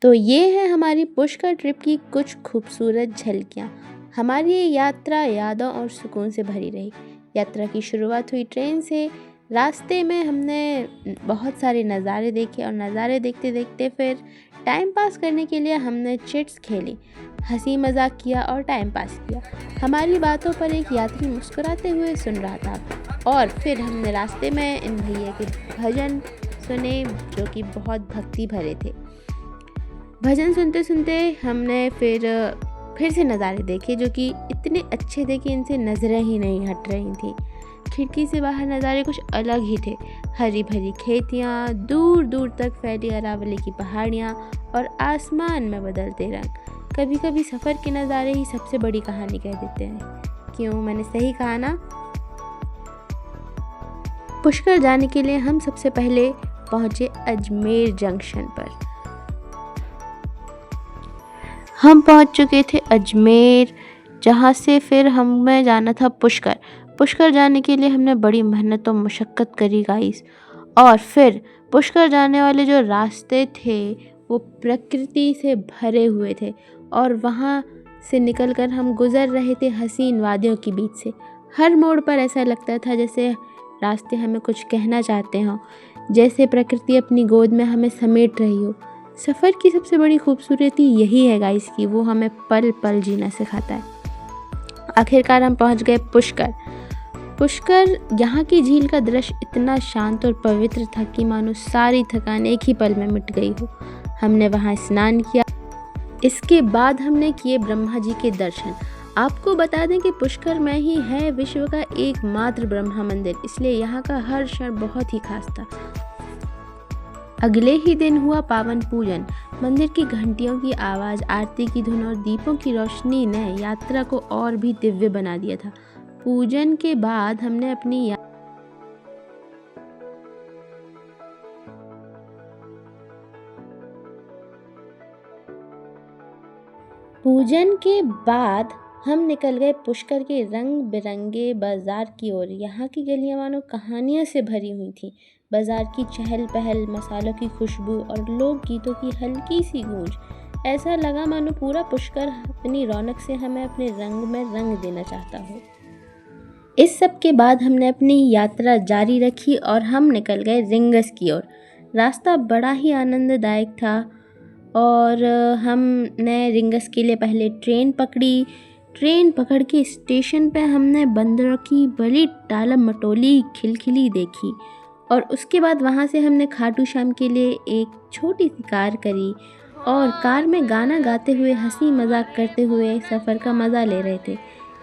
तो ये है हमारी पुष्कर ट्रिप की कुछ खूबसूरत झलकियाँ। हमारी ये यात्रा यादों और सुकून से भरी रही। यात्रा की शुरुआत हुई ट्रेन से। रास्ते में हमने बहुत सारे नज़ारे देखे और नज़ारे देखते देखते फिर टाइम पास करने के लिए हमने चिट्स खेली, हंसी मजाक किया और टाइम पास किया। हमारी बातों पर एक यात्री मुस्कुराते हुए सुन रहा था और फिर हमने रास्ते में इन भैया के भजन सुने जो कि बहुत भक्ति भरे थे। भजन सुनते सुनते हमने फिर से नज़ारे देखे जो कि इतने अच्छे थे कि इनसे नज़रें ही नहीं हट रही थी। खिड़की से बाहर नज़ारे कुछ अलग ही थे। हरी भरी खेतियाँ, दूर दूर तक फैली अरावली की पहाड़ियाँ और आसमान में बदलते रंग। कभी कभी सफ़र के नज़ारे ही सबसे बड़ी कहानी कह देते हैं। क्यों, मैंने सही कहा ना। पुष्कर जाने के लिए हम सबसे पहले पहुँचे अजमेर जंक्शन पर। हम पहुंच चुके थे अजमेर, जहां से फिर हमें जाना था पुष्कर। पुष्कर जाने के लिए हमने बड़ी मेहनत और मशक्क़त करी गाइस। और फिर पुष्कर जाने वाले जो रास्ते थे वो प्रकृति से भरे हुए थे और वहां से निकलकर हम गुज़र रहे थे हसीन वादियों के बीच से। हर मोड़ पर ऐसा लगता था जैसे रास्ते हमें कुछ कहना चाहते हों, जैसे प्रकृति अपनी गोद में हमें समेट रही हो। सफ़र की सबसे बड़ी खूबसूरती यही है गाइस कि वो हमें पल पल जीना सिखाता है। आखिरकार हम पहुंच गए पुष्कर। यहाँ की झील का दृश्य इतना शांत और पवित्र था कि मानो सारी थकान एक ही पल में मिट गई हो। हमने वहाँ स्नान किया। इसके बाद हमने किए ब्रह्मा जी के दर्शन। आपको बता दें कि पुष्कर में ही है विश्व का एकमात्र ब्रह्मा मंदिर, इसलिए यहाँ का हर क्षण बहुत ही खास था। अगले ही दिन हुआ पावन पूजन। मंदिर की घंटियों की आवाज़, आरती की धुन और दीपों की रोशनी ने यात्रा को और भी दिव्य बना दिया था। पूजन के बाद हमने हम निकल गए पुष्कर के रंग बिरंगे बाजार की ओर। यहाँ की गलियाँ मानो कहानियों से भरी हुई थी। बाजार की चहल पहल, मसालों की खुशबू और लोक गीतों की हल्की सी गूंज, ऐसा लगा मानो पूरा पुष्कर अपनी रौनक से हमें अपने रंग में रंग देना चाहता हो। इस सब के बाद हमने अपनी यात्रा जारी रखी और हम निकल गए रिंगस की ओर। रास्ता बड़ा ही आनंददायक था और हमने रिंगस के लिए पहले ट्रेन पकड़ी। ट्रेन पकड़ के स्टेशन पे हमने बंदरों की बड़ी टालम मटोली खिलखिली देखी और उसके बाद वहाँ से हमने खाटू श्याम के लिए एक छोटी सी कार करी और कार में गाना गाते हुए, हंसी मजाक करते हुए सफ़र का मज़ा ले रहे थे।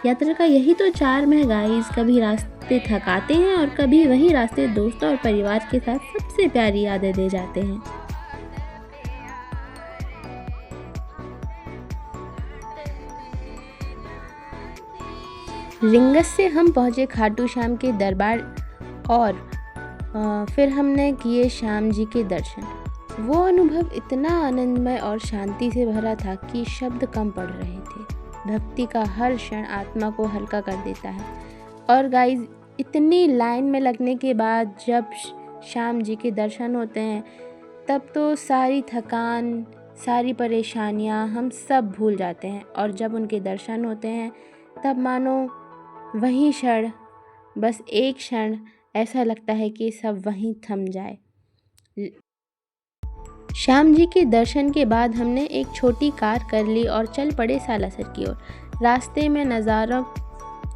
यात्रा का यही तो चार्म है गाइस। कभी रास्ते थकाते हैं और कभी वही रास्ते दोस्तों और परिवार के साथ सबसे प्यारी यादें दे जाते हैं। रिंगस से हम पहुंचे खाटू श्याम के दरबार और फिर हमने किए श्याम जी के दर्शन। वो अनुभव इतना आनंदमय और शांति से भरा था कि शब्द कम पड़ रहे थे। भक्ति का हर क्षण आत्मा को हल्का कर देता है। और गाइस, इतनी लाइन में लगने के बाद जब श्याम जी के दर्शन होते हैं तब तो सारी थकान, सारी परेशानियां हम सब भूल जाते हैं और जब उनके दर्शन होते हैं तब मानो वही क्षण, बस एक क्षण ऐसा लगता है कि सब वहीं थम जाए। श्याम जी के दर्शन के बाद हमने एक छोटी कार कर ली और चल पड़े सालासर की ओर। रास्ते में नज़ारों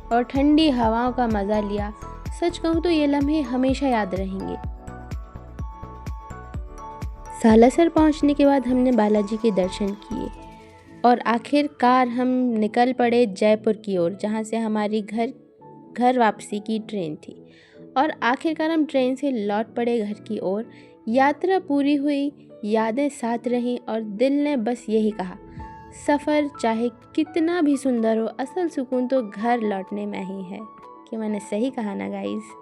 और ठंडी हवाओं का मज़ा लिया। सच कहूँ तो ये लम्हे हमेशा याद रहेंगे। सालासर पहुँचने के बाद हमने बालाजी के दर्शन किए और आखिरकार हम निकल पड़े जयपुर की ओर, जहाँ से हमारी घर वापसी की ट्रेन थी। और आखिरकार हम ट्रेन से लौट पड़े घर की ओर। यात्रा पूरी हुई, यादें साथ रहीं और दिल ने बस यही कहा, सफ़र चाहे कितना भी सुंदर हो, असल सुकून तो घर लौटने में ही है। कि मैंने सही कहा ना गाइज़।